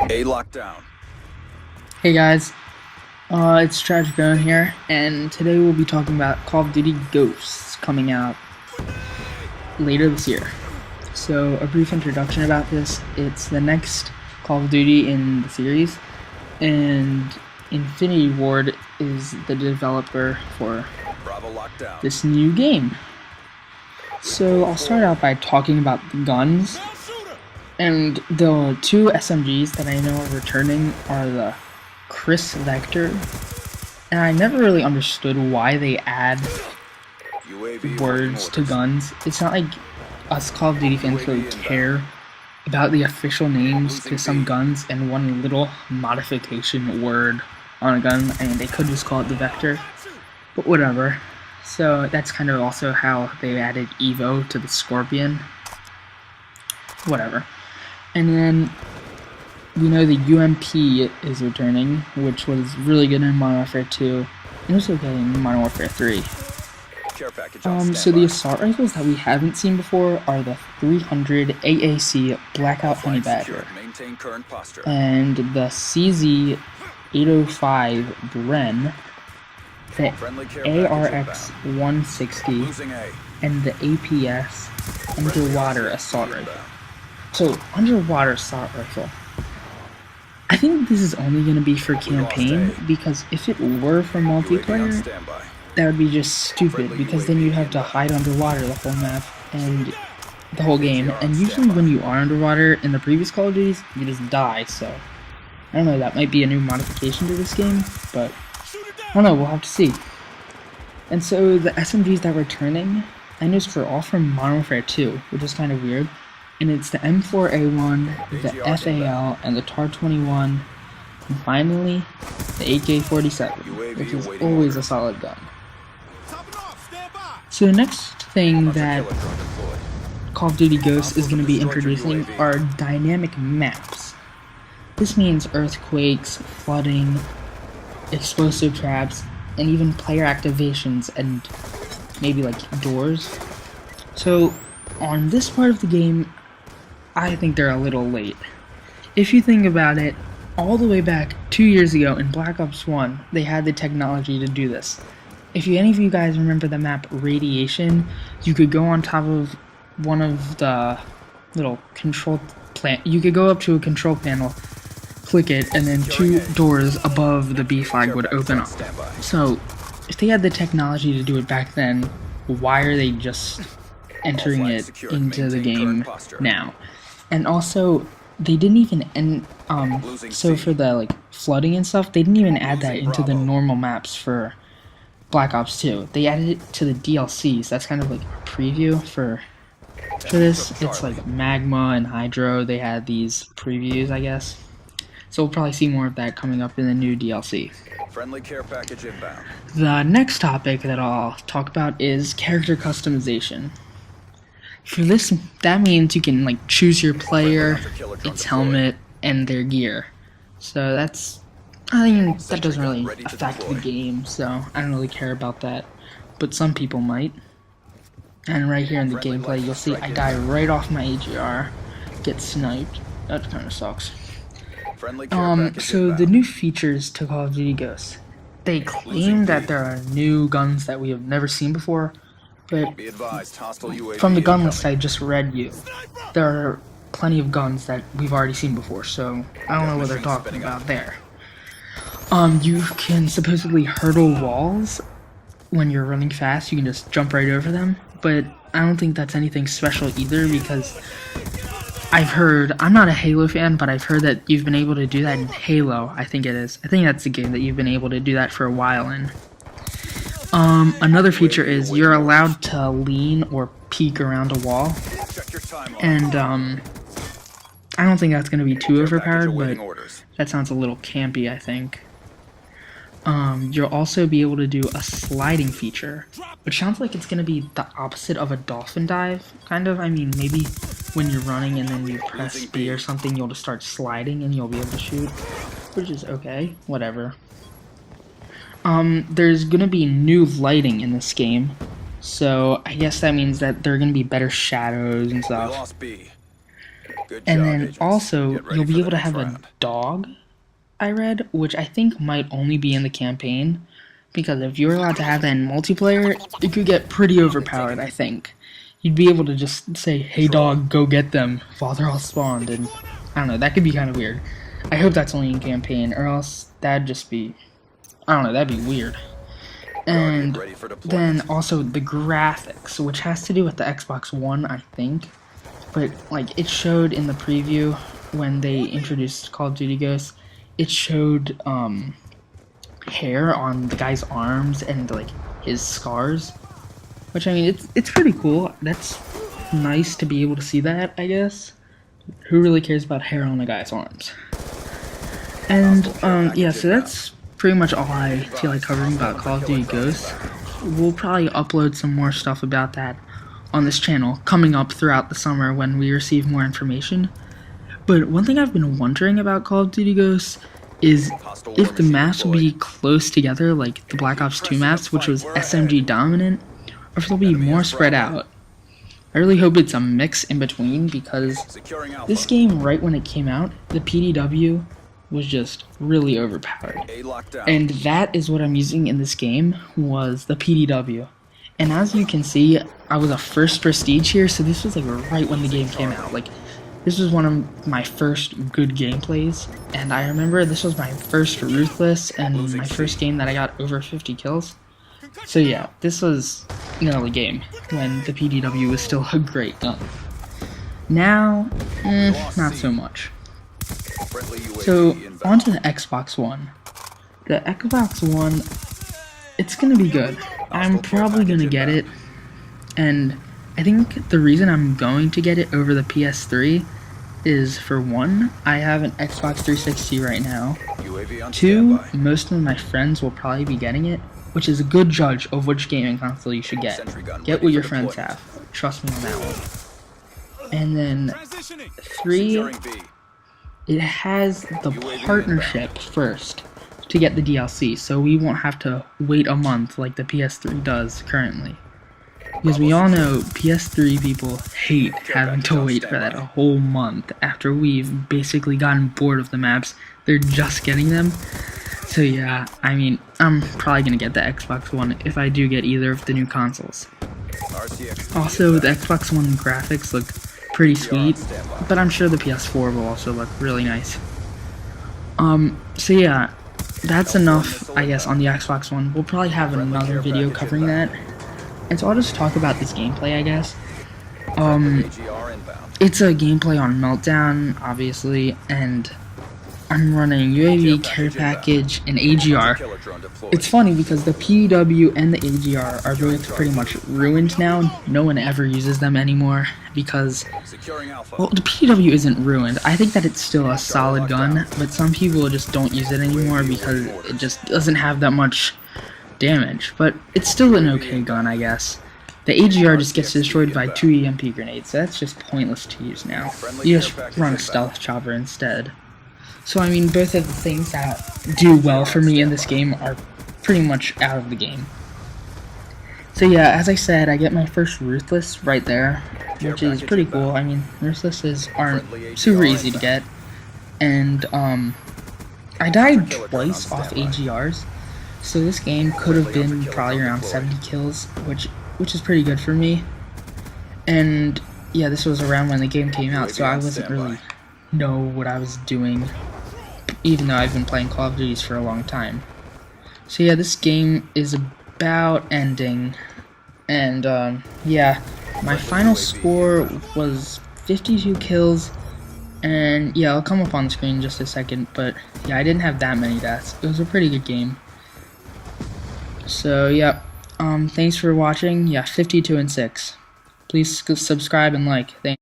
A lockdown. Hey guys, it's Tragic Owen here, and today we'll be talking about Call of Duty Ghosts coming out later this year. So, a brief introduction about this: it's the next Call of Duty in the series, and Infinity Ward is the developer for Bravo lockdown. this new game. So, I'll start out by talking about the guns. And the two SMGs that I know are returning are the Chris Vector, and I never really understood why they add words to guns. It's not like us Call of Duty fans really care about the official names to some guns and one little modification word on a gun, and they could just call it the Vector, but whatever. So that's kind of also how they added Evo to the Scorpion. Whatever. And then we know the UMP is returning, which was really good in Modern Warfare 2, and was okay in Modern Warfare 3. So the assault rifles that we haven't seen before are the 300 AAC Blackout Honey Badger and the CZ-805 Bren, the ARX 160, and the APS Underwater Assault Rifle. So, underwater assault rifle. I think this is only going to be for campaign, because if it were for multiplayer, that would be just stupid, because then you'd have to hide underwater the whole map and the whole game. And usually when you are underwater in the previous Call of Duties, you just die, so I don't know, that might be a new modification to this game, but I don't know, we'll have to see. And so the SMGs that we're returning, I noticed for all from Modern Warfare 2, which is kind of weird. And it's the M4A1, the FAL, and the TAR-21, and finally, the AK-47, which is always a solid gun. So the next thing that Call of Duty Ghosts is going to be introducing are dynamic maps. This means earthquakes, flooding, explosive traps, and even player activations, and maybe like doors. So on this part of the game, I think they're a little late. If you think about it, all the way back 2 years ago in Black Ops 1, they had the technology to do this. If any of you guys remember the map Radiation, you could go on top of one of the little control you could go up to a control panel, click it, and then two doors above the B flag would open up. So, if they had the technology to do it back then, why are they just entering it into the game now? And also, they didn't even so for the like flooding and stuff, they didn't even add that into the normal maps for Black Ops 2. They added it to the DLCs. That's kind of like a preview for this. It's like Magma and Hydro. They had these previews, I guess. So we'll probably see more of that coming up in the new DLC. Friendly care package inbound. The next topic that I'll talk about is character customization. For this, that means you can like choose your player, its helmet, and their gear. So that's, I think that doesn't really affect the game, so I don't really care about that. But some people might. And right here in the gameplay, you'll see I die right off my AGR, get sniped. That kind of sucks. So the new features to Call of Duty Ghosts. They claim that there are new guns that we have never seen before, but from the gun list I just read you, there are plenty of guns that we've already seen before, so I don't know what they're talking about there. You can supposedly hurdle walls when you're running fast. You can just jump right over them, but I don't think that's anything special either, because I've heard, I'm not a Halo fan, but I've heard that you've been able to do that in Halo, I think it is. I think that's the game that you've been able to do that for a while in. Another feature is you're allowed to lean or peek around a wall, and I don't think that's going to be too overpowered, but that sounds a little campy, I think. You'll also be able to do a sliding feature, which sounds like it's going to be the opposite of a dolphin dive, kind of. I mean, maybe when you're running and then you press B or something, you'll just start sliding and you'll be able to shoot, which is okay, whatever. There's gonna be new lighting in this game, so I guess that means that there are gonna be better shadows and stuff. Good And job, then agents. also, Get ready you'll for be the able to next have a round. dog, I read, which I think might only be in the campaign, because if you're allowed to have that in multiplayer, it could get pretty overpowered, I think. You'd be able to just say, hey dog, go get them, while they're all spawned, and I don't know, that could be kind of weird. I hope that's only in campaign, or else that'd just be, I don't know, that'd be weird. Guardian And ready for then deployment. also the graphics, which has to do with the Xbox One, I think. But like it showed in the preview when they introduced Call of Duty Ghosts, it showed hair on the guy's arms and like his scars. Which I mean it's pretty cool. That's nice to be able to see that, I guess. Who really cares about hair on a guy's arms? And yeah, so that's pretty much all I feel like covering about Call of Duty Ghosts. We'll probably upload some more stuff about that on this channel coming up throughout the summer when we receive more information. But one thing I've been wondering about Call of Duty Ghosts is if the maps will be close together like the Black Ops 2 maps, which was SMG dominant, or if they'll be more spread out. I really hope it's a mix in between, because Securing Alpha. this game, right when it came out, the PDW was just really overpowered. A lockdown. And that is what I'm using in this game, was the PDW. And as you can see, I was a first prestige here, so this was like right when the game came out. Like, this was one of my first good gameplays, and I remember this was my first ruthless and my first game that I got over 50 kills. So yeah, this was an early game when the PDW was still a great gun. Now, not so much. Friendly UAV So, inbound. onto the Xbox One. The Xbox One, it's gonna be good. I'm probably gonna get it, and I think the reason I'm going to get it over the PS3 is, for one, I have an Xbox 360 right now. UAV on Two, standby. most of my friends will probably be getting it, which is a good judge of which gaming console you should get. Sentry gun Get ready what for your friends deployment. have. Trust me on that one. And then three, Securing B. it has the partnership first to get the DLC, so we won't have to wait a month like the PS3 does currently. Because we all know PS3 people hate having to wait for that a whole month after we've basically gotten bored of the maps. They're just getting them. So yeah, I mean, I'm probably gonna get the Xbox One if I do get either of the new consoles. RCXD Also, the inbound. Xbox One graphics look pretty sweet, but I'm sure the PS4 will also look really nice. So yeah, that's enough, I guess, on the Xbox One. We'll probably have another video covering that. And so I'll just talk about this gameplay, I guess. AGR inbound. It's a gameplay on Meltdown, obviously, and I'm running UAV, care package, and AGR. Killer drone deployed. It's funny because the PW and the AGR are both pretty much ruined now. No one ever uses them anymore because, Securing Alpha. well, the PW isn't ruined. I think that it's still a solid gun, but some people just don't use it anymore because it just doesn't have that much damage. But it's still an okay gun, I guess. The AGR just gets destroyed by 2 EMP grenades, so that's just pointless to use now. You just run a stealth chopper instead. So I mean, both of the things that do well for me in this game are pretty much out of the game. So yeah, as I said, I get my first Ruthless right there, which is pretty cool. I mean, Ruthlesses aren't super easy to get. And I died twice off AGRs, so this game could have been probably around 70 kills, which is pretty good for me. And yeah, this was around when the game came out, so I wasn't really know what I was doing, even though I've been playing Call of Duty for a long time. So yeah, this game is about ending, and yeah, my final score was 52 kills, and yeah, I'll come up on the screen in just a second, but yeah, I didn't have that many deaths. It was a pretty good game. So yeah, thanks for watching. Yeah, 52 and 6. Please subscribe and like. Thanks.